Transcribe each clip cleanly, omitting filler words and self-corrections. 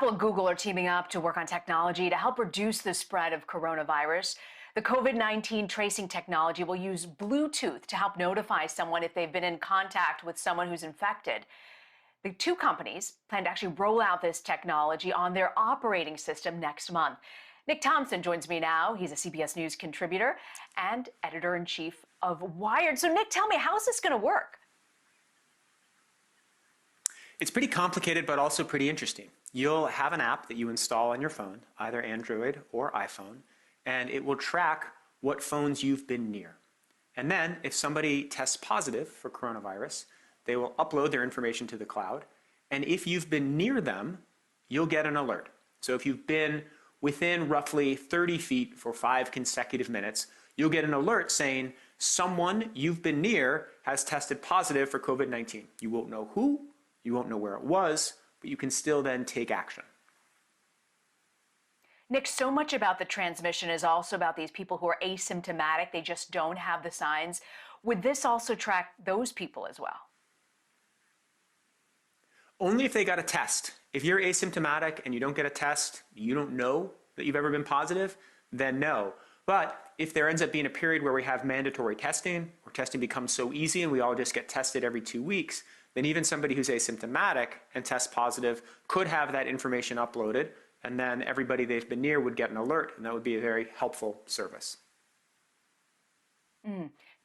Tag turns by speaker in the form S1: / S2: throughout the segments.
S1: Apple and Google are teaming up to work on technology to help reduce the spread of coronavirus. The COVID-19 tracing technology will use Bluetooth to help notify someone if they've been in contact with someone who's infected. The two companies plan to actually roll out this technology on their operating system next month. Nick Thompson joins me now. He's a CBS News contributor and editor-in-chief of Wired. So Nick, tell me, how is this going to work?
S2: It's pretty complicated, but also pretty interesting. You'll have an app that you install on your phone, either Android or iPhone, and it will track what phones you've been near. And then if somebody tests positive for coronavirus, they will upload their information to the cloud. And if you've been near them, you'll get an alert. So if you've been within roughly 30 feet for 5 consecutive minutes, you'll get an alert saying someone you've been near has tested positive for COVID-19. You won't know who, you won't know where it was, but you can still then take action.
S1: Nick, so much about the transmission is also about these people who are asymptomatic. They just don't have the signs. Would this also track those people as well?
S2: Only if they got a test. If you're asymptomatic and you don't get a test, you don't know that you've ever been positive, then no. But if there ends up being a period where we have mandatory testing, or testing becomes so easy and we all just get tested every 2 weeks, then even somebody who's asymptomatic and tests positive could have that information uploaded, and then everybody they've been near would get an alert, and that would be a very helpful service.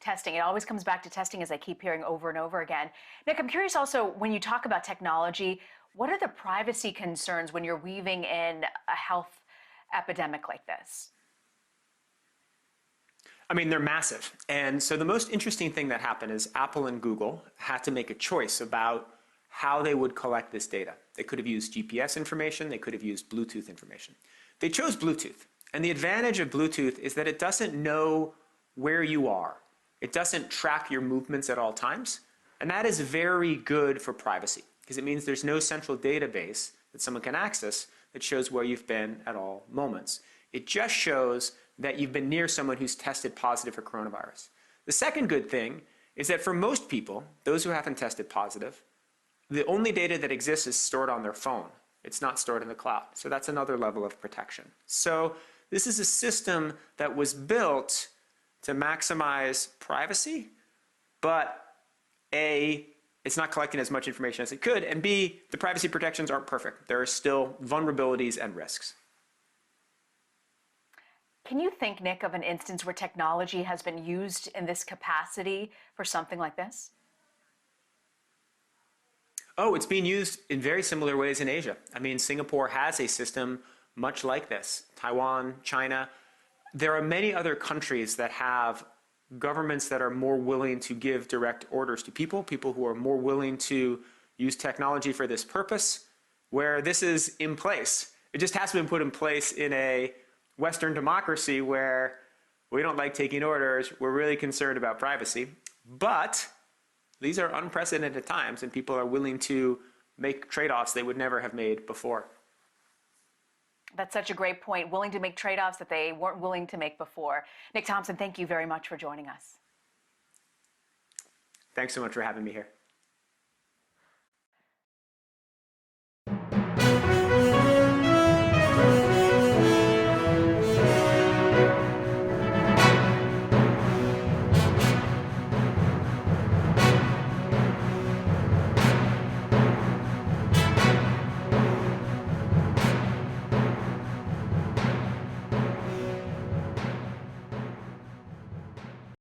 S1: Testing. It always comes back to testing, as I keep hearing over and over again. Nick, I'm curious also, when you talk about technology, what are the privacy concerns when you're weaving in a health epidemic like this?
S2: I mean, they're massive. And so the most interesting thing that happened is Apple and Google had to make a choice about how they would collect this data. They could have used GPS information, they could have used Bluetooth information. They chose Bluetooth. And the advantage of Bluetooth is that it doesn't know where you are. It doesn't track your movements at all times. And that is very good for privacy, because it means there's no central database that someone can access that shows where you've been at all moments. It just shows that you've been near someone who's tested positive for coronavirus. The second good thing is that for most people, those who haven't tested positive, the only data that exists is stored on their phone. It's not stored in the cloud. So that's another level of protection. So this is a system that was built to maximize privacy, but A, it's not collecting as much information as it could, and B, the privacy protections aren't perfect. There are still vulnerabilities and risks.
S1: Can you think, Nick, of an instance where technology has been used in this capacity for something like this?
S2: Oh, it's being used in very similar ways in Asia. I mean, Singapore has a system much like this. Taiwan, China. There are many other countries that have governments that are more willing to give direct orders to people who are more willing to use technology for this purpose, where this is in place. It just has to be put in place in a Western democracy where we don't like taking orders. We're really concerned about privacy. But these are unprecedented times, and people are willing to make trade-offs they would never have made before.
S1: That's such a great point. Willing to make trade-offs that they weren't willing to make before. Nick Thompson, thank you very much for joining us.
S2: Thanks so much for having me here.